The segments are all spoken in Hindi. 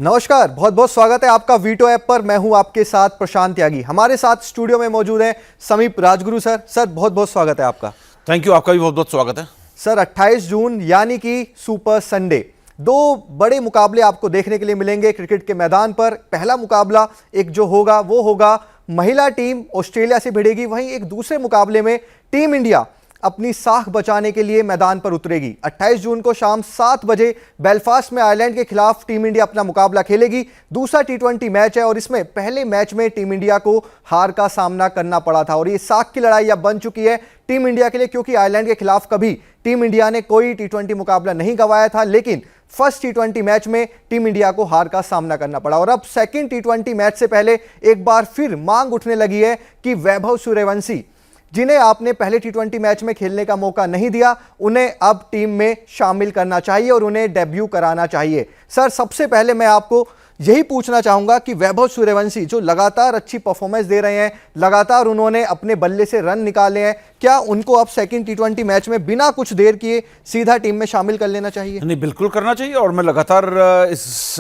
नमस्कार, बहुत बहुत स्वागत है आपका वीटो ऐप पर। मैं हूं आपके साथ प्रशांत त्यागी। हमारे साथ स्टूडियो में मौजूद हैं समीप राजगुरु सर। सर बहुत बहुत स्वागत है आपका। थैंक यू, आपका भी बहुत बहुत स्वागत है सर। 28 जून यानी कि सुपर संडे, दो बड़े मुकाबले आपको देखने के लिए मिलेंगे क्रिकेट के मैदान पर। पहला मुकाबला एक जो होगा वो होगा महिला टीम ऑस्ट्रेलिया से भिड़ेगी, वहीं एक दूसरे मुकाबले में टीम इंडिया अपनी साख बचाने के लिए मैदान पर उतरेगी। 28 जून को शाम 7 बजे बेलफास्ट में आयरलैंड के खिलाफ टीम इंडिया अपना मुकाबला खेलेगी। दूसरा टी20 मैच है और इसमें पहले मैच में टीम इंडिया को हार का सामना करना पड़ा था और ये साख की लड़ाई अब बन चुकी है टीम इंडिया के लिए, क्योंकि आयरलैंड के खिलाफ कभी टीम इंडिया ने कोई टी20 मुकाबला नहीं गंवाया था, लेकिन फर्स्ट टी20 मैच में टीम इंडिया को हार का सामना करना पड़ा। और अब सेकंड टी20 मैच से पहले एक बार फिर मांग उठने लगी है कि वैभव सूर्यवंशी, जिन्हें आपने पहले टी20 मैच में खेलने का मौका नहीं दिया, उन्हें अब टीम में शामिल करना चाहिए और उन्हें डेब्यू कराना चाहिए। सर सबसे पहले मैं आपको यही पूछना चाहूंगा कि वैभव सूर्यवंशी जो लगातार अच्छी परफॉर्मेंस दे रहे हैं, लगातार उन्होंने अपने बल्ले से रन निकाले हैं, क्या उनको अब सेकंड टी20 मैच में बिना कुछ देर किए सीधा टीम में शामिल कर लेना चाहिए? नहीं, बिल्कुल करना चाहिए। और मैं लगातार इस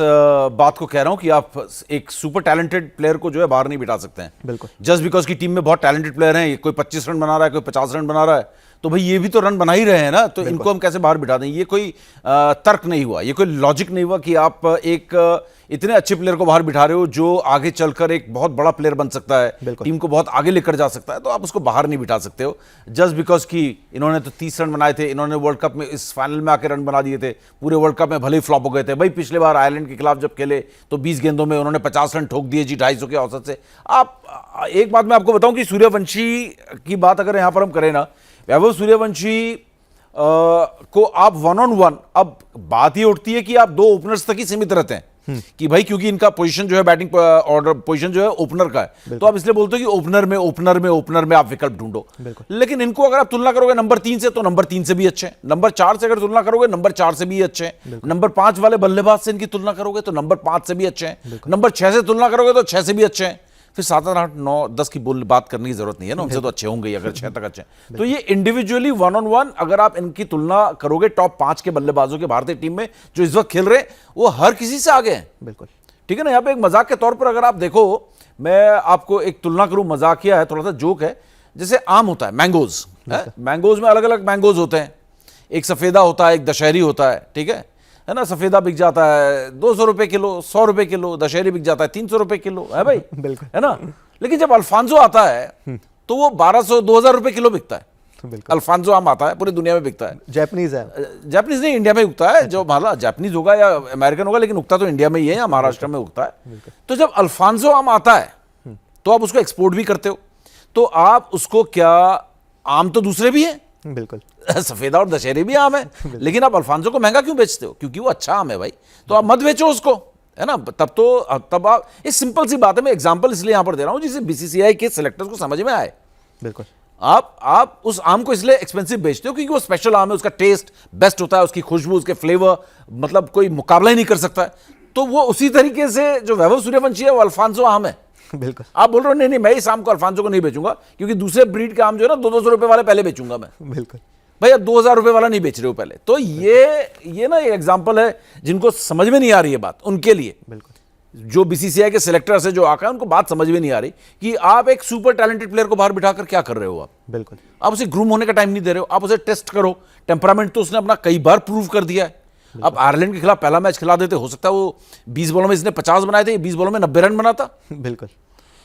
बात को कह रहा हूं कि आप एक सुपर टैलेंटेड प्लेयर को जो है बाहर नहीं बिठा सकते हैं बिल्कुल, जस्ट बिकॉज की टीम में बहुत टैलेंटेड प्लेयर हैं। कोई 25 रन बना रहा है, कोई 50 रन बना रहा है, तो भाई ये भी तो रन बना ही रहे हैं ना, तो इनको हम कैसे बाहर बिठा दें? ये कोई तर्क नहीं हुआ, ये कोई लॉजिक नहीं हुआ कि आप एक इतने अच्छे प्लेयर को बाहर बिठा रहे हो जो आगे चलकर एक बहुत बड़ा प्लेयर बन सकता है, टीम को बहुत आगे लेकर जा सकता है, तो आप उसको बाहर नहीं बिठा सकते हो जस्ट बिकॉज कि इन्होंने तो 30 रन बनाए थे, इन्होंने वर्ल्ड कप में इस फाइनल में आके रन बना दिए थे, पूरे वर्ल्ड कप में भले ही फ्लॉप हो गए थे। भाई पिछले बार आयरलैंड के खिलाफ जब खेले तो 20 गेंदों में उन्होंने 50 रन ठोक दिए जी, 250 के औसत से। आप एक बात मैं आपको बताऊं कि सूर्यवंशी की बात अगर यहां पर हम करें ना, वैभव सूर्यवंशी को आप 1-on-1, अब बात ये उठती है कि आप दो ओपनर्स तक ही सीमित रहते हैं कि भाई क्योंकि इनका पोजीशन जो है बैटिंग ऑर्डर पोजीशन जो है ओपनर का है, तो आप इसलिए बोलते हो कि ओपनर में आप विकल्प ढूंढो। लेकिन इनको अगर आप तुलना करोगे नंबर 3 से, तो नंबर 3 से भी अच्छे हैं। नंबर 4 से अगर तुलना करोगे, नंबर 4 से भी अच्छे हैं। नंबर 5 वाले बल्लेबाज से इनकी तुलना करोगे तो नंबर 5 से भी अच्छे हैं। नंबर 6 से तुलना करोगे तो 6 से भी अच्छे हैं। फिर 7, 8, 9, 10 की बात करने की जरूरत नहीं है ना, उनसे तो अच्छे होंगे अगर 6 तक अच्छे हैं। तो ये इंडिविजुअली 1-on-1 अगर आप इनकी तुलना करोगे टॉप 5 के बल्लेबाजों के भारतीय टीम में जो इस वक्त खेल रहे हैं, वो हर किसी से आगे हैं। बिल्कुल ठीक है ना। यहाँ पे एक मजाक के तौर पर अगर आप देखो, मैं आपको एक तुलना करूं, मजाकिया है, थोड़ा सा जोक है। जैसे आम होता है, मैंगोज, मैंगोज में अलग अलग मैंगोज होते हैं, एक सफेदा होता है, एक दशहरी होता है, ठीक है ना। सफेदा बिक जाता है 200 रुपए किलो, 100 रुपए किलो, दशहरी बिक जाता है 300 रुपए किलो, है भाई बिल्कुल, है ना। लेकिन जब अल्फांसो आता है तो वो 1200-2000 रुपए किलो बिकता है। अल्फांसो आम आता है, पूरी दुनिया में बिकता है। जैपनीज है, जैपनीज नहीं, इंडिया में उगता है। जो माला जैपनीज होगा या अमेरिकन होगा, लेकिन उगता तो इंडिया में ही है या महाराष्ट्र में उगता है। तो जब अल्फांसो आम आता है तो आप उसको एक्सपोर्ट भी करते हो, तो आप उसको क्या, आम तो दूसरे भी हैं, बिल्कुल सफेदा और दशहरी भी आम है, लेकिन आप अल्फांसो को महंगा क्यों बेचते हो? क्योंकि वो अच्छा आम है भाई, तो आप मत बेचो उसको, है ना। तब आप, इस सिंपल सी बात है, मैं एग्जांपल इसलिए यहां पर दे रहा हूं जिससे बीसीसीआई के सिलेक्टर्स को समझ में आए। बिल्कुल, आप उस आम को इसलिए एक्सपेंसिव बेचते हो क्योंकि वो स्पेशल आम है, उसका टेस्ट बेस्ट होता है, उसकी खुशबू, उसके फ्लेवर, मतलब कोई मुकाबला ही नहीं कर सकता है। तो वो उसी तरीके से जो वैभव सूर्यवंशी है वो अल्फांसो आम है। बिल्कुल, आप बोल रहे हो नहीं मैं इस आम को, अल्फांसो को नहीं बेचूंगा क्योंकि दूसरे ब्रीड के आम जो है ना 200 रुपए वाले पहले बेचूंगा मैं। बिल्कुल भाई अब 2000 रुपए वाला नहीं बेच रहे हो पहले। तो ये ना एक एग्जांपल है जिनको समझ में नहीं आ रही है बात, उनके लिए। बिल्कुल, जो बीसीसीआई के सिलेक्टर से जो आका है उनको बात समझ में नहीं आ रही कि आप एक सुपर टैलेंटेड प्लेयर को बाहर बिठाकर क्या कर रहे हो। आप बिल्कुल, आप उसे ग्रूम होने का टाइम नहीं दे रहे हो, आप उसे टेस्ट करो। टेम्परामेंट तो उसने अपना कई बार प्रूव कर दिया है। आप आयरलैंड के खिलाफ पहला मैच खिला देते, हो सकता है वो 20 बॉलों में इसने 50 बनाए थे, 20 बॉलों में 90 रन बनाता, बिल्कुल,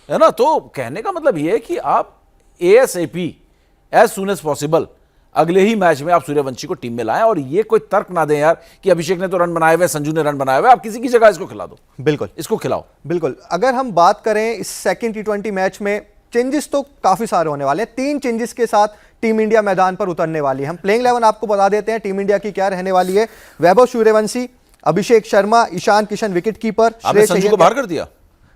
है ना। तो कहने का मतलब ये है कि आप ASAP as soon as possible अगले ही मैच में आप सूर्यवंशी को टीम में लाएं, और ये कोई तर्क ना दें यार कि अभिषेक ने तो रन बनाए हुए, संजू ने रन बनाए हुए, आप किसी की जगह इसको खिला दो। बिल्कुल, इसको खिलाओ। बिल्कुल। अगर हम बात करें इस सेकंड टी20 मैच में, चेंजेस तो काफी सारे होने वाले हैं। 3 चेंजेस के साथ टीम इंडिया मैदान पर उतरने वाली है। हम प्लेइंग 11 आपको बता देते हैं टीम इंडिया की क्या रहने वाली है। वैभव सूर्यवंशी, अभिषेक शर्मा, ईशान किशन विकेट कीपर, संजू को बाहर कर दिया।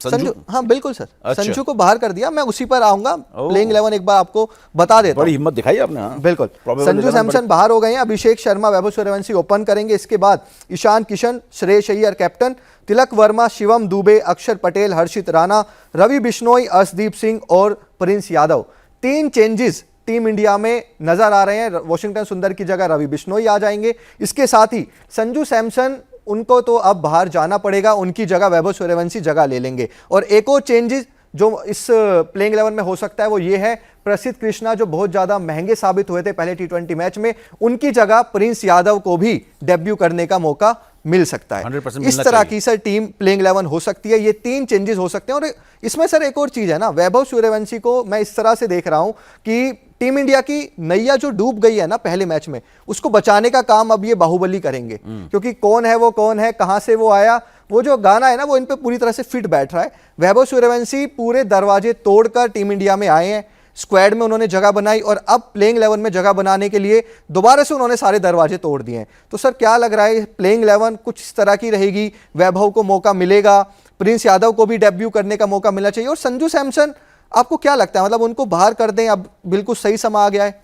संजू, हाँ बिल्कुल सर, अच्छा। संजू को बाहर कर दिया, मैं उसी पर आऊंगा। प्लेइंग 11 एक बार आपको बता देता हूं। बड़ी हिम्मत दिखाई आपने। हाँ। बिल्कुल, संजू सैमसन बाहर हो गए हैं, अभिषेक शर्मा, वैभव सूर्यवंशी ओपन करेंगे। इसके बाद ईशान किशन, श्रेयस अय्यर कैप्टन, तिलक वर्मा, शिवम दुबे, अक्षर पटेल, हर्षित राणा, रवि बिश्नोई, अर्शदीप सिंह और Prince Yadav. 3 changes team India में नजर आ रहे हैं। वॉशिंगटन सुंदर की जगह रवि बिश्नोई आ जाएंगे। इसके साथ ही संजू सैमसन, उनको तो अब बाहर जाना पड़ेगा, उनकी जगह वैभव सूर्यवंशी जगह ले लेंगे। और एक और चेंजेस जो इस प्लेइंग 11 में हो सकता है वो ये है, प्रसिद्ध कृष्णा जो बहुत ज्यादा महंगे साबित हुए थे पहले T20 मैच में, उनकी जगह प्रिंस यादव को भी डेब्यू करने का मौका मिल सकता है। 100% इस तरह की सर टीम प्लेइंग 11 हो सकती है। ये 3 चेंजेस हो सकते हैं। और इसमें सर एक और चीज है ना, वैभव सूर्यवंशी को मैं इस तरह से देख रहा हूं कि टीम इंडिया की नैया जो डूब गई है ना पहले मैच में, उसको बचाने का काम अब ये बाहुबली करेंगे। क्योंकि कौन है वो, कौन है, कहां से वो आया, वो जो गाना है ना वो इन पे पूरी तरह से फिट बैठ रहा है। वैभव सूर्यवंशी पूरे दरवाजे तोड़कर टीम इंडिया में आए हैं, स्क्वाड में उन्होंने जगह बनाई और अब प्लेइंग 11 में जगह बनाने के लिए दोबारा से उन्होंने सारे दरवाजे तोड़ दिए हैं। तो सर क्या लग रहा है, प्लेइंग 11 कुछ इस तरह की रहेगी? वैभव को मौका मिलेगा, प्रिंस यादव को भी डेब्यू करने का मौका मिलना चाहिए, और संजू सैमसन आपको क्या लगता है, मतलब उनको बाहर कर दें, अब बिल्कुल सही समय आ गया है?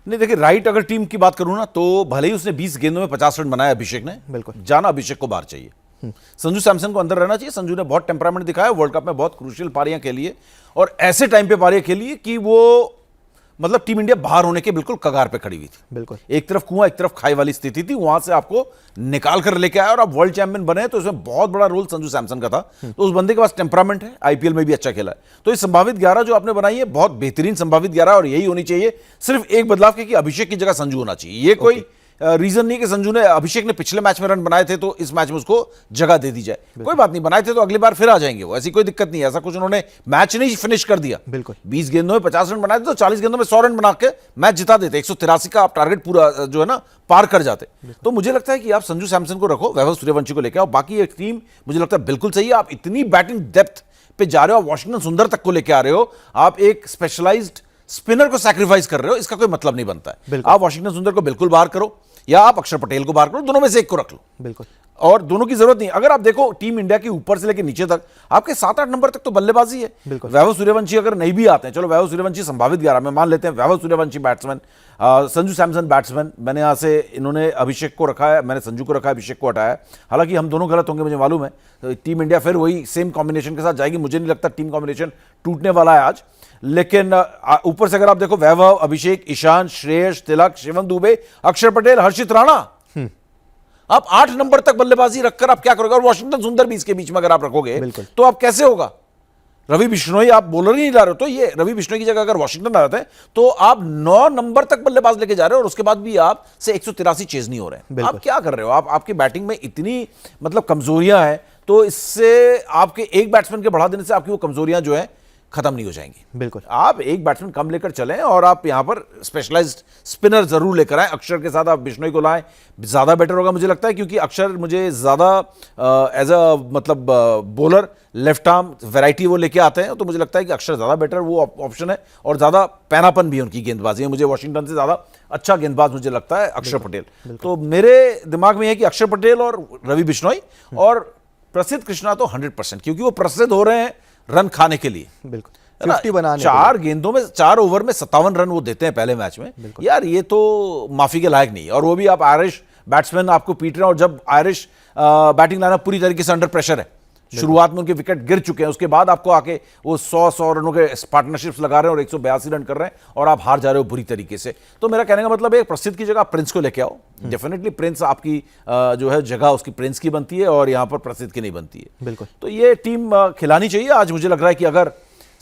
नहीं देखिए, राइट अगर टीम की बात करूं ना, तो भले ही उसने 20 गेंदों में 50 रन बनाया अभिषेक ने, बिल्कुल जाना अभिषेक को बाहर चाहिए। संजू सैमसन को अंदर रहना चाहिए। संजू ने बहुत टेम्परामेंट दिखाया वर्ल्ड कप में, बहुत क्रूशियल पारियां खेली है और ऐसे टाइम पे पारियां खेली है कि वो मतलब टीम इंडिया बाहर होने के बिल्कुल कगार पे खड़ी हुई थी। बिल्कुल एक तरफ कुआं एक तरफ खाई वाली स्थिति थी, वहां से आपको निकाल कर लेके आया और आप वर्ल्ड चैंपियन बने। तो इसमें बहुत बड़ा रोल संजू सैमसन का था। तो उस बंदे के पास टेम्परामेंट है, आईपीएल में भी अच्छा खेला है। तो ये संभावित 11 जो आपने बनाई है बहुत बेहतरीन संभावित 11 और यही होनी चाहिए। सिर्फ एक बदलाव कि अभिषेक की जगह संजू होना चाहिए। ये कोई रीजन नहीं कि संजू ने, अभिषेक ने पिछले मैच में रन बनाए थे तो इस मैच में उसको जगह दे दी जाए। कोई बात नहीं, बनाए थे तो अगली बार फिर आ जाएंगे वो, ऐसी कोई दिक्कत नहीं है। ऐसा कुछ उन्होंने मैच नहीं फिनिश कर दिया। बिल्कुल 20 गेंदों में 50 रन बनाए थे तो 40 गेंदों में 100 रन बना के मैच जिता देते। 183 का आप टारगेट पूरा जो है ना पार कर जाते। तो मुझे लगता है कि आप संजू सैमसन को रखो, वैभव सूर्यवंशी को लेकर आओ। बाकी एक टीम मुझे लगता है बिल्कुल सही है। आप इतनी बैटिंग डेप्थ पे जा रहे हो, वॉशिंगटन सुंदर तक को लेकर आ रहे हो, आप एक स्पेशलाइज्ड स्पिनर को सैक्रिफाइस कर रहे हो, इसका कोई मतलब नहीं बनता है। आप वॉशिंगटन सुंदर को बिल्कुल बाहर करो या आप अक्षर पटेल को बाहर करो, दोनों में से एक को रख लो। बिल्कुल, और दोनों की जरूरत नहीं। अगर आप देखो टीम इंडिया के ऊपर से लेकर नीचे तक आपके 7-8 नंबर तक तो बल्लेबाजी है। वैभव सूर्यवंशी अगर नहीं भी आते हैं, चलो वैभव सूर्यवंशी संभावित 11 में मान लेते हैं, वैभव सूर्यवंशी बैट्समैन, संजू सैमसन बैट्समैन, मैंने यहां से इन्होंने अभिषेक को रखा है, मैंने संजू को रखा है, अभिषेक को हटाया। हालांकि हम दोनों गलत होंगे मुझे मालूम है। तो टीम इंडिया फिर वही सेम कॉम्बिनेशन के साथ जाएगी। मुझे नहीं लगता टीम कॉम्बिनेशन टूटने वाला है आज। लेकिन ऊपर से अगर आप देखो, वैभव, अभिषेक, ईशान, श्रेयस, तिलक, शिवम दुबे, अक्षर पटेल, हर्षित राणा, आप 8 नंबर तक बल्लेबाजी रखकर आप क्या करोगे? और वॉशिंगटन सुंदर भी इसके बीच में अगर आप रखोगे तो आप कैसे होगा? रवि बिश्नोई आप बॉलर ही नहीं ला रहे हो, तो ये रवि बिश्नोई की जगह अगर वॉशिंगटन आ जाते हैं तो आप 9 नंबर तक बल्लेबाज लेके जा रहे हो और उसके बाद भी आप से 183 चेज नहीं हो रहे हैं। आप क्या कर रहे हो? आपकी बैटिंग में इतनी मतलब कमजोरियां हैं, तो इससे आपके एक बैट्समैन के बढ़ा देने से आपकी वो कमजोरियां जो है खत्म नहीं हो जाएंगी। बिल्कुल, आप एक बैट्समैन कम लेकर चलें और आप यहां पर स्पेशलाइज्ड स्पिनर जरूर लेकर आए। अक्षर के साथ आप बिश्नोई को लाएं, ज्यादा बेटर होगा मुझे लगता है, क्योंकि अक्षर मुझे ज्यादा एज अ मतलब बॉलर लेफ्ट आर्म वैरायटी वो लेके आते हैं। तो मुझे लगता है कि अक्षर ज्यादा बेटर वो ऑप्शन है और ज्यादा पैनापन भी उनकी गेंदबाजी है। मुझे वॉशिंगटन से ज्यादा अच्छा गेंदबाज मुझे लगता है अक्षर पटेल। तो मेरे दिमाग में है कि अक्षर पटेल और रवि बिश्नोई और प्रसिद्ध कृष्णा तो 100%, क्योंकि वो प्रसिद्ध हो रहे हैं रन खाने के लिए। बिल्कुल 50 बनाने 4 गेंदों में 4 ओवर में 57 रन वो देते हैं पहले मैच में। यार ये तो माफी के लायक नहीं है। और वो भी आप आयरिश बैट्समैन आपको पीट रहे हैं, और जब आयरिश बैटिंग लाइनअप पूरी तरीके से अंडर प्रेशर है, शुरुआत में उनके विकेट गिर चुके हैं, उसके बाद आपको आके वो 100 रनों के पार्टनरशिप्स लगा रहे हैं और 182 रन कर रहे हैं और आप हार जा रहे हो बुरी तरीके से। तो मेरा कहने का मतलब है, प्रसिद्ध की जगह प्रिंस को लेके आओ। डेफिनेटली प्रिंस आपकी जो है जगह उसकी प्रिंस की बनती है और यहां पर प्रसिद्ध की नहीं बनती है। बिल्कुल, तो ये टीम खिलानी चाहिए आज। मुझे लग रहा है कि अगर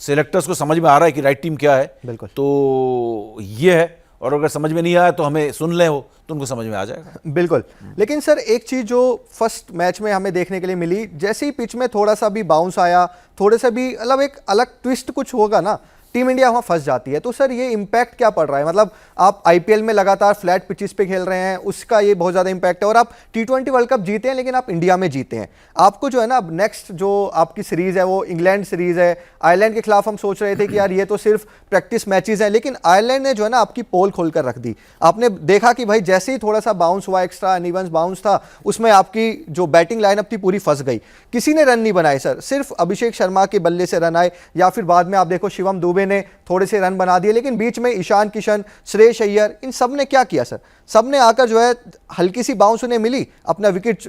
सिलेक्टर्स को समझ में आ रहा है कि राइट टीम क्या है, बिल्कुल, तो ये है। और अगर समझ में नहीं आया तो हमें सुन लें वो, तो उनको समझ में आ जाएगा। बिल्कुल। लेकिन सर एक चीज जो फर्स्ट मैच में हमें देखने के लिए मिली, जैसे ही पिच में थोड़ा सा भी बाउंस आया, थोड़े से भी मतलब एक अलग ट्विस्ट कुछ होगा ना, टीम इंडिया वहां फंस जाती है। तो सर ये इंपैक्ट क्या पड़ रहा है? मतलब आप आईपीएल में लगातार फ्लैट पिचेस पे खेल रहे हैं, उसका ये बहुत ज्यादा इंपैक्ट है। और आप T20 वर्ल्ड कप जीते हैं, लेकिन आप इंडिया में जीते हैं। आपको जो है ना, अब नेक्स्ट जो आपकी सीरीज है वो इंग्लैंड सीरीज है। आयरलैंड के खिलाफ हम सोच रहे थे कि यार ये तो सिर्फ प्रैक्टिस मैचेस हैं, लेकिन आयरलैंड ने जो है ना आपकी पोल खोलकर रख दी। आपने देखा कि भाई जैसे ही थोड़ा सा बाउंस हुआ, एक्स्ट्रा अनइवन बाउंस था, उसमें आपकी जो बैटिंग लाइनअप थी पूरी फंस गई। किसी ने रन नहीं बनाए सर, सिर्फ अभिषेक शर्मा के बल्ले से रन आए, या फिर बाद में आप देखो शिवम दुबे ने थोड़े से रन बना दिए, लेकिन बीच में ईशान किशन, श्रेयस अय्यर, इन सब ने क्या किया सर? सब ने आकर जो है हल्की सी बाउंस उन्हें मिली, अपना विकेट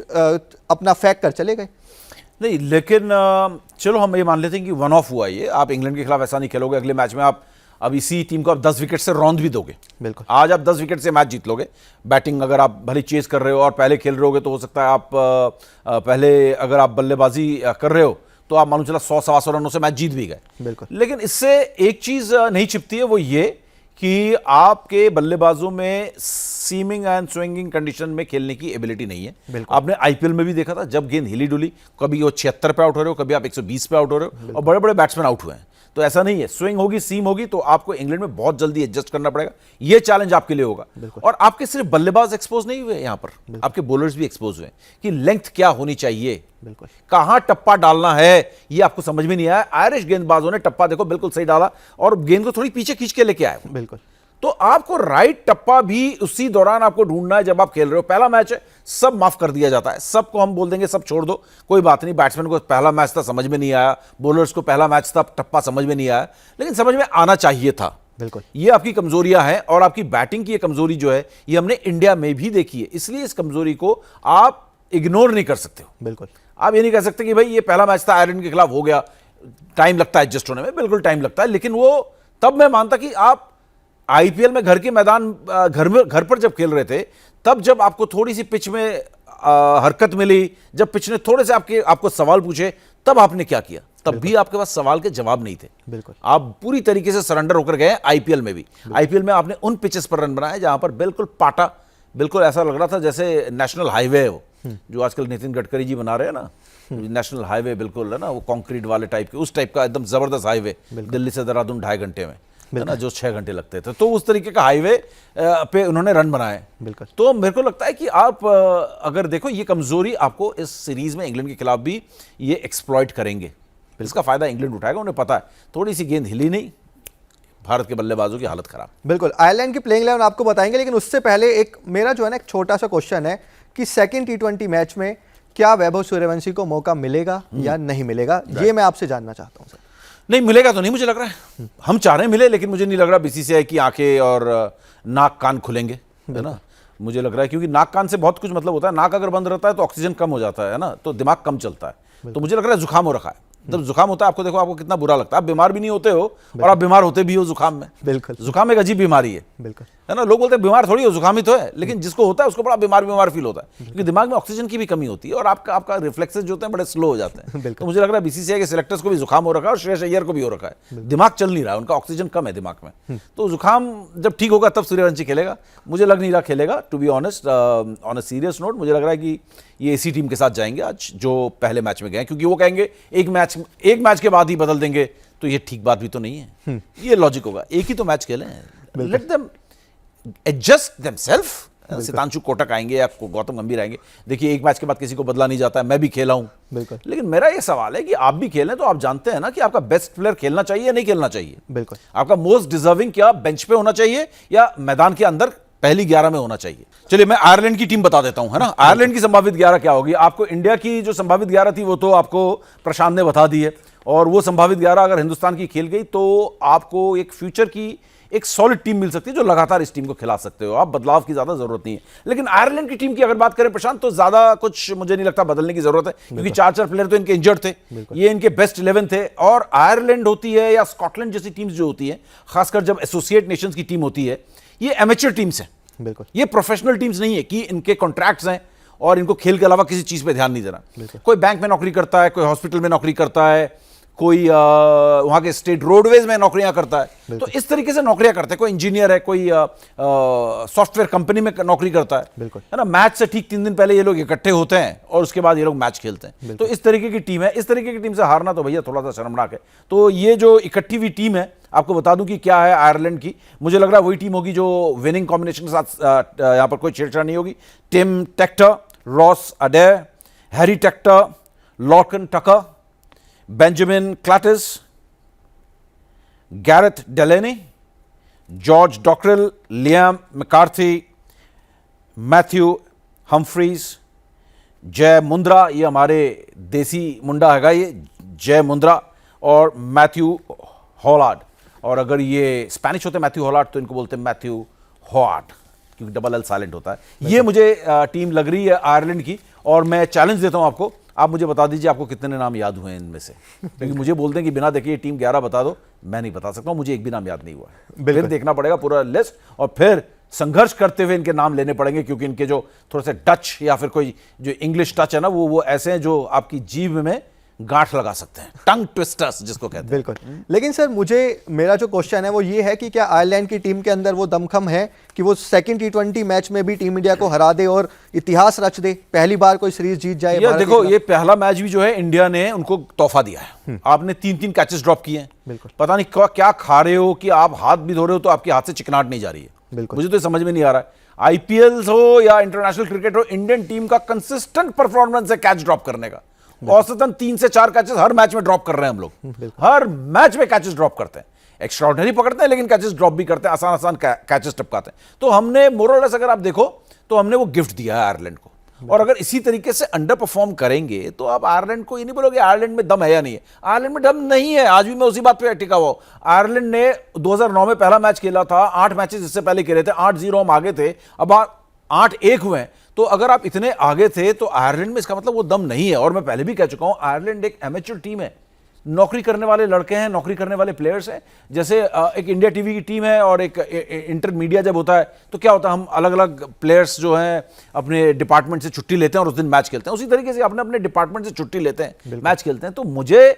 अपना फेंक कर चले गए। नहीं, लेकिन चलो हम ये मान लेते हैं कि वन ऑफ हुआ ये। आप इंग्लैंड के खिलाफ ऐसा नहीं खेलोगे, अगले मैच में आप अब इसी टीम को आप 10 विकेट से रौंद भी दोगे। बिल्कुल। आज आप 10 विकेट से मैच जीत लोगे। बैटिंग अगर आप भले चेस कर रहे हो और पहले खेल रहे होगे तो हो सकता है आप पहले अगर आप बल्लेबाजी कर रहे हो तो आप मालूम चला 100-125 रनों से मैच जीत भी गए। बिल्कुल। लेकिन इससे एक चीज नहीं छिपती है, वो ये कि आपके बल्लेबाजों में सीमिंग एंड स्विंगिंग कंडीशन में खेलने की एबिलिटी नहीं है। आपने आईपीएल में भी देखा था, जब गेंद हिली डुली, कभी वो 76 पे आउट हो रहे हो, कभी आप 120 पे आउट हो रहे हो, और बड़े बड़े बैट्समैन आउट हुए हैं। तो ऐसा नहीं है, स्विंग होगी, सीम होगी, तो आपको इंग्लैंड में बहुत जल्दी एडजस्ट करना पड़ेगा। ये चैलेंज आपके लिए होगा। और आपके सिर्फ बल्लेबाज एक्सपोज नहीं हुए, यहां पर आपके बॉलर्स भी एक्सपोज हुए कि लेंथ क्या होनी चाहिए, कहां टप्पा डालना है, ये आपको समझ में नहीं आया। आयरिश गेंदबाजों ने टप्पा देखो बिल्कुल सही डाला और गेंद को थोड़ी पीछे खींच के लेके आए। बिल्कुल। तो आपको राइट टप्पा भी उसी दौरान आपको ढूंढना है जब आप खेल रहे हो। पहला मैच है, सब माफ कर दिया जाता है, सबको हम बोल देंगे सब छोड़ दो, कोई बात नहीं। बैट्समैन को पहला मैच था, समझ में नहीं आया, बॉलर्स को पहला मैच था, टप्पा समझ में नहीं आया, लेकिन समझ में आना चाहिए था। बिल्कुल। ये आपकी कमजोरियां हैं और आपकी बैटिंग की ये कमजोरी जो है ये हमने इंडिया में भी देखी है, इसलिए इस कमजोरी को आप इग्नोर नहीं कर सकते हो। बिल्कुल। आप ये नहीं कह सकते कि भाई ये पहला मैच था, आयरलैंड के खिलाफ हो गया, टाइम लगता है एडजस्ट होने में, बिल्कुल टाइम लगता है, लेकिन वो तब मैं मानता कि आप आईपीएल में घर के मैदान घर पर जब खेल रहे थे, तब जब आपको थोड़ी सी पिच में हरकत मिली, जब पिच ने थोड़े से आपको सवाल पूछे, तब आपने क्या किया? तब भी आपके पास सवाल के जवाब नहीं थे। बिल्कुल। आप पूरी तरीके से सरेंडर होकर गए आईपीएल में भी। आईपीएल में आपने उन पिचेस पर रन बनाए जहां पर बिल्कुल पाटा, बिल्कुल ऐसा लग रहा था जैसे नेशनल हाईवे है वो, जो आजकल नितिन गडकरी जी बना रहे हैं ना, नेशनल हाईवे बिल्कुल है ना, वो कंक्रीट वाले टाइप के, उस टाइप का एकदम जबरदस्त हाईवे, दिल्ली से देहरादून 2.5 घंटे में, है ना, जो 6 घंटे लगते थे। तो उस तरीके का हाईवे पे उन्होंने रन बनाए। बिल्कुल। तो मेरे को लगता है कि आप अगर देखो, ये कमजोरी आपको इस सीरीज में इंग्लैंड के खिलाफ भी ये एक्सप्लॉइट करेंगे। इसका फायदा इंग्लैंड उठाएगा, उन्हें पता है थोड़ी सी गेंद हिली नहीं, भारत के बल्लेबाजों की हालत खराब। बिल्कुल। आयरलैंड की प्लेइंग 11 आपको बताएंगे, लेकिन उससे पहले एक मेरा जो है ना एक छोटा सा क्वेश्चन है कि सेकंड T20 मैच में क्या वैभव सूर्यवंशी को मौका मिलेगा या नहीं मिलेगा, ये मैं आपसे जानना चाहता हूं सर। नहीं मिलेगा तो नहीं मुझे लग रहा है, हम चाह रहे हैं मिले, लेकिन मुझे नहीं लग रहा बीसीसीआई की आंखें और नाक कान खुलेंगे, है ना। मुझे लग रहा है क्योंकि नाक कान से बहुत कुछ मतलब होता है, नाक अगर बंद रहता है तो ऑक्सीजन कम हो जाता है ना, तो दिमाग कम चलता है। तो मुझे लग रहा है जुकाम हो रखा है। जब जुकाम होता है आपको देखो, आपको कितना बुरा लगता है, आप बीमार भी नहीं होते हो और आप बीमार होते भी हो जुकाम में। बिल्कुल। जुकाम एक अजीब बीमारी है, बिल्कुल, है ना। लोग बोलते हैं बीमार थोड़ी हो, जुकाम ही तो है, लेकिन जिसको होता है उसको बड़ा बीमार फील होता है, क्योंकि दिमाग में ऑक्सीजन की भी कमी होती है और आपका रिफ्लेक्सेस जो होते हैं बड़े स्लो हो जाते हैं। तो मुझे लग रहा है बीसीसीआई के सिलेक्टर्स को भी जुकाम हो रखा है और श्रेयस अय्यर को भी हो रखा है, दिमाग चल नहीं रहा है, उनका ऑक्सीजन कम है दिमाग में। तो जुकाम जब ठीक होगा तब सूर्यवंशी खेलेगा, मुझे लग नहीं रहा खेलेगा। To be honest, on a serious note, मुझे लग रहा है कि ये इसी टीम के साथ जाएंगे आज जो पहले मैच में गए, क्योंकि वो कहेंगे एक मैच के बाद ही बदल देंगे, तो ये ठीक बात भी तो नहीं है। ये लॉजिक होगा, एक ही तो मैच खेले, let them adjust themselves. Sitanshu Kotak आएंगे या गौतम गंभीर आएंगे, देखिए एक मैच के बाद किसी को बदला नहीं जाता है, मैं भी खेला हूं। बिल्कुल। लेकिन मेरा ये सवाल है कि आप भी खेलें तो आप जानते हैं ना कि आपका बेस्ट प्लेयर खेलना चाहिए या नहीं खेलना चाहिए। बिल्कुल। आपका मोस्ट डिजर्विंग क्या बेंच पे होना चाहिए या मैदान के अंदर पहली 11 में होना चाहिए। चलिए मैं आयरलैंड की टीम बता देता हूं, है ना। आयरलैंड की संभावित 11 क्या होगी? आपको इंडिया की जो संभावित 11 थी वो तो आपको प्रशांत ने बता दी है, और वो संभावित 11 अगर हिंदुस्तान की खेल गई तो आपको एक फ्यूचर की एक सॉलिड टीम मिल सकती है जो लगातार इस टीम को खिला सकते हो आप, बदलाव की ज्यादा जरूरत नहीं है। लेकिन आयरलैंड की टीम की अगर बात करें प्रशांत, तो ज्यादा कुछ मुझे नहीं लगता बदलने की जरूरत है, क्योंकि 4 प्लेयर तो इनके इंजर्ड थे, ये इनके बेस्ट 11 थे। और आयरलैंड होती है या स्कॉटलैंड जैसी टीम्स जो होती है, खासकर जब एसोसिएट नेशंस की टीम होती है, ये एमेच्योर टीम्स हैं। बिल्कुल। ये प्रोफेशनल टीम्स नहीं है कि इनके कॉन्ट्रैक्ट्स हैं और इनको खेल के अलावा किसी चीज पे ध्यान नहीं देना। कोई बैंक में नौकरी करता है, कोई हॉस्पिटल में नौकरी करता है, कोई वहां के स्टेट रोडवेज में नौकरियां करता है, तो इस तरीके से नौकरियां करते हैं। कोई इंजीनियर है, कोई सॉफ्टवेयर कंपनी में नौकरी करता है ना। मैच से ठीक 3 दिन पहले ये लोग इकट्ठे होते हैं और उसके बाद ये लोग मैच खेलते हैं। तो इस तरीके की टीम है, इस तरीके की टीम से हारना तो भैया थोड़ा सा शर्मनाक है। तो ये जो इकट्ठी हुई टीम है, आपको बता दूं कि क्या है आयरलैंड की, मुझे लग रहा है वही टीम होगी जो विनिंग कॉम्बिनेशन के साथ यहां पर कोई छेड़छाड़ नहीं होगी। Tim Tector, Ross Adair, Harry Tector, Lorcan Tucker, Benjamin Calitz, Gareth Delany, George Dockrell, Liam McCarthy, Matthew Humphreys, Jai Mundra, ये हमारे देसी मुंडा हैगा ये जय मुंद्रा, और मैथ्यू हॉलार्ड। और अगर ये स्पेनिश होते मैथ्यू हॉलार्ड तो इनको बोलते हैं मैथ्यू हॉट, क्योंकि डबल एल साइलेंट होता है। ये मुझे टीम लग रही है आयरलैंड की, और मैं चैलेंज देता हूं आपको, आप मुझे बता दीजिए आपको कितने नाम याद हुए हैं इनमें से, क्योंकि मुझे बोलते हैं कि बिना देखे ये टीम 11 बता दो, मैं नहीं बता सकता हूं, मुझे एक भी नाम याद नहीं हुआ है। फिर देखना पड़ेगा पूरा लिस्ट और फिर संघर्ष करते हुए इनके नाम लेने पड़ेंगे, क्योंकि इनके जो थोड़े से टच या फिर कोई जो इंग्लिश टच है ना, वो ऐसे हैं जो आपकी जीभ में गांठ लगा सकते हैं, टंग ट्विस्टर्स जिसको कहते हैं। बिल्कुल। लेकिन सर मेरा जो क्वेश्चन है वो ये है कि क्या आयरलैंड की टीम के अंदर वो दमखम है कि वो सेकंड T20 मैच में भी टीम इंडिया को हरा दे और इतिहास रच दे, पहली बार कोई सीरीज जीत जाए? ये देखो, ये पहला मैच भी जो है इंडिया ने उनको तोहफा दिया है। आपने 3-3 कैचेस ड्रॉप किए हैं, बिल्कुल। पता नहीं क्या खा रहे हो कि आप हाथ भी धो रहे हो तो आपके हाथ से चिकनाहट नहीं जा रही है, बिल्कुल। मुझे तो समझ में नहीं आ रहा है। आईपीएल हो या इंटरनेशनल क्रिकेट हो, इंडियन टीम का कंसिस्टेंट परफॉर्मेंस है कैच ड्रॉप करने का। औसतन 3 से 4 कैचेस हर मैच में ड्रॉप कर रहे हैं हम लोग, हर मैच में कैचेस ड्रॉप करते हैं, एक्स्ट्राऑर्डिनरी पकड़ते हैं लेकिन कैचेस ड्रॉप भी करते हैं, आसान आसान कैचेस टपकाते हैं। तो हमने मोरलेस अगर आप देखो तो हमने वो गिफ्ट दिया है आयरलैंड को, और अगर इसी तरीके से अंडर परफॉर्म करेंगे तो आप आयरलैंड को ये नहीं बोलोगे आयरलैंड में दम है या नहीं है। आयरलैंड में दम नहीं है, आज भी मैं उसी बात पे टिका हुआ हूं। आयरलैंड ने 2009 में पहला मैच खेला था, 8 मैचेस इससे पहले खेले थे, 8-0 हम आगे थे, अब 8-1 हुए हैं। तो अगर आप इतने आगे थे तो आयरलैंड में इसका मतलब वो दम नहीं है। और मैं पहले भी कह चुका हूं, आयरलैंड एक एमेच्योर टीम है, नौकरी करने वाले लड़के हैं, नौकरी करने वाले प्लेयर्स हैं। जैसे एक इंडिया टीवी की टीम है और एक इंटरमीडिया जब होता है तो क्या होता है, हम अलग अलग प्लेयर्स जो हैं अपने डिपार्टमेंट से छुट्टी लेते हैं और उस दिन मैच खेलते हैं। उसी तरीके से अपने अपने डिपार्टमेंट से छुट्टी लेते हैं, मैच खेलते हैं। तो मुझे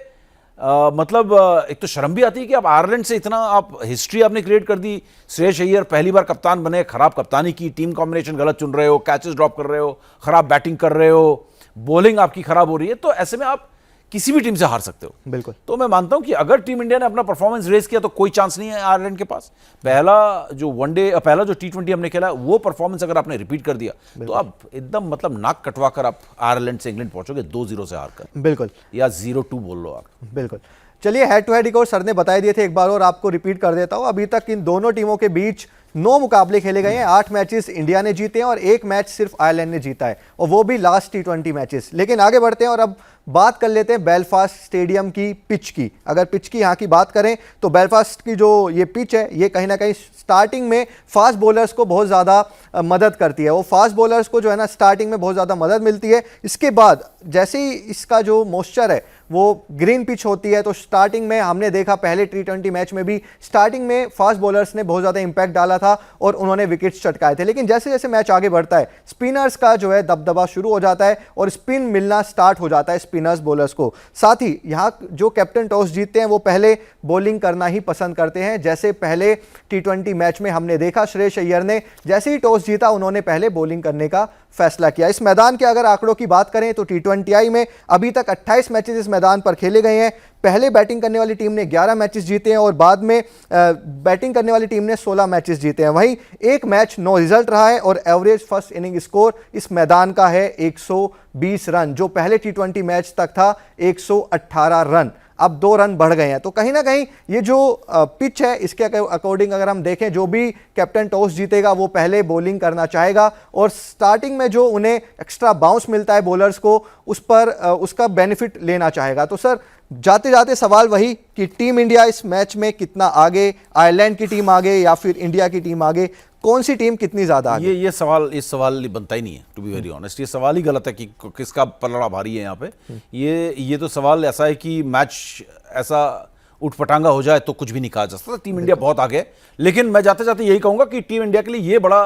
एक तो शर्म भी आती है कि आप आयरलैंड से इतना आप हिस्ट्री आपने क्रिएट कर दी। श्रेयस अय्यर पहली बार कप्तान बने, खराब कप्तानी की, टीम कॉम्बिनेशन गलत चुन रहे हो, कैचेस ड्रॉप कर रहे हो, खराब बैटिंग कर रहे हो, बॉलिंग आपकी खराब हो रही है, तो ऐसे में आप किसी भी टीम से हार सकते हो। बिल्कुल। तो मैं मानता हूं कि अगर टीम इंडिया ने अपना परफॉर्मेंस रेस किया तो कोई चांस नहीं है आयरलैंड के पास। पहला जो T20 हमने खेला वो परफॉर्मेंस अगर आपने रिपीट कर दिया तो आप एकदम मतलब नाक कटवा कर आप आयरलैंड से इंग्लैंड पहुंचोगे 2-0 से हार कर, बिल्कुल, या 0-2 बोल लो आप। बिल्कुल। चलिए, हेड टू हेड एक और सर ने बताए दिए थे, एक बार और आपको रिपीट कर देता हूं। अभी तक इन दोनों टीमों के बीच 9 मुकाबले खेले गए हैं, 8 मैचेस इंडिया ने जीते हैं और 1 मैच सिर्फ आयरलैंड ने जीता है, और वो भी लास्ट T20 मैचेस। लेकिन आगे बढ़ते हैं और अब बात कर लेते हैं बेलफास्ट स्टेडियम की पिच की। अगर पिच की यहाँ की बात करें तो बेलफास्ट की जो ये पिच है, ये कहीं ना कहीं स्टार्टिंग में फास्ट बॉलर्स को बहुत ज़्यादा मदद करती है। वो फास्ट बॉलर्स को जो है ना स्टार्टिंग में बहुत ज़्यादा मदद मिलती है। इसके बाद जैसे ही इसका जो मॉइस्चर है वो ग्रीन पिच होती है, तो स्टार्टिंग में हमने देखा पहले T20 मैच में भी स्टार्टिंग में फास्ट बॉलर्स ने बहुत ज़्यादा इंपैक्ट डाला था और उन्होंने विकेट्स चटकाए थे। लेकिन जैसे जैसे मैच आगे बढ़ता है, स्पिनर्स का जो है दबदबा शुरू हो जाता है और स्पिन मिलना स्टार्ट हो जाता है स्पिनर्स बॉलर्स को। साथ ही यहाँ जो कैप्टन टॉस जीतते हैं वो पहले बॉलिंग करना ही पसंद करते हैं। जैसे पहले T20 मैच में हमने देखा, श्रेयस अय्यर ने जैसे ही टॉस जीता उन्होंने पहले बॉलिंग करने का फैसला किया। इस मैदान के अगर आंकड़ों की बात करें तो T20I में अभी तक 28 मैचेस इस मैदान पर खेले गए हैं। पहले बैटिंग करने वाली टीम ने 11 मैचेस जीते हैं और बाद में बैटिंग करने वाली टीम ने 16 मैचेस जीते हैं। वहीं एक मैच नो रिजल्ट रहा है और एवरेज फर्स्ट इनिंग स्कोर इस मैदान का है 120 रन, जो पहले T20 मैच तक था 118 रन। अब 2 रन बढ़ गए हैं। तो कहीं ना कहीं ये जो पिच है इसके अकॉर्डिंग अगर हम देखें, जो भी कैप्टन टॉस जीतेगा वो पहले बॉलिंग करना चाहेगा और स्टार्टिंग में जो उन्हें एक्स्ट्रा बाउंस मिलता है बॉलर्स को उस पर उसका बेनिफिट लेना चाहेगा। तो सर जाते जाते सवाल वही कि टीम इंडिया इस मैच में कितना आगे, आयरलैंड की टीम आगे या फिर इंडिया की टीम आगे, कौन सी टीम कितनी ज्यादा आगे? ये सवाल बनता ही नहीं है, टू बी वेरी ऑनेस्ट। ये सवाल ही गलत है कि किसका पलड़ा भारी है यहाँ पे। ये तो सवाल ऐसा है कि मैच ऐसा उठपटांगा हो जाए तो कुछ भी नहीं कहा जा सकता। टीम इंडिया बहुत आगे है, लेकिन मैं जाते जाते यही कहूंगा कि टीम इंडिया के लिए ये बड़ा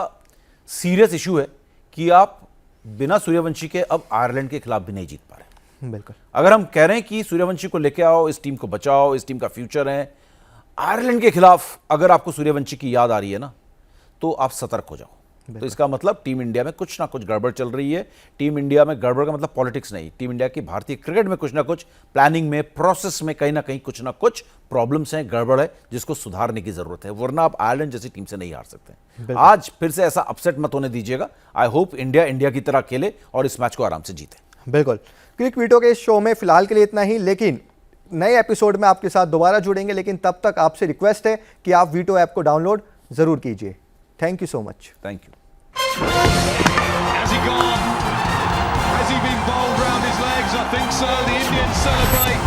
सीरियस इशू है कि आप बिना सूर्यवंशी के अब आयरलैंड के खिलाफ भी नहीं जीत पा रहे। बिल्कुल। अगर हम कह रहे हैं कि सूर्यवंशी को लेके आओ, इस टीम को बचाओ, इस टीम का फ्यूचर है, आयरलैंड के खिलाफ अगर आपको सूर्यवंशी की याद आ रही है ना तो आप सतर्क हो जाओ। तो इसका मतलब टीम इंडिया में कुछ ना कुछ गड़बड़ चल रही है। टीम इंडिया में गड़बड़ का मतलब पॉलिटिक्स नहीं, टीम इंडिया की भारतीय क्रिकेट में कुछ ना कुछ प्लानिंग में, प्रोसेस में कहीं ना कहीं कुछ ना कुछ प्रॉब्लम्स हैं, गड़बड़ है, जिसको सुधारने की जरूरत है, वरना आप आयरलैंड जैसी टीम से नहीं हार सकते। आज फिर से ऐसा अपसेट मत होने दीजिएगा। आई होप इंडिया की तरह खेले और इस मैच को आराम से जीते। बिल्कुल। क्रिक वीटो के इस शो में फिलहाल के लिए इतना ही, लेकिन नए एपिसोड में आपके साथ दोबारा जुड़ेंगे। लेकिन तब तक आपसे रिक्वेस्ट है कि आप वीटो ऐप को डाउनलोड जरूर कीजिए। Thank you so much. Thank you. Has he gone? Has he been bowled round his legs? I think so. The Indians celebrate.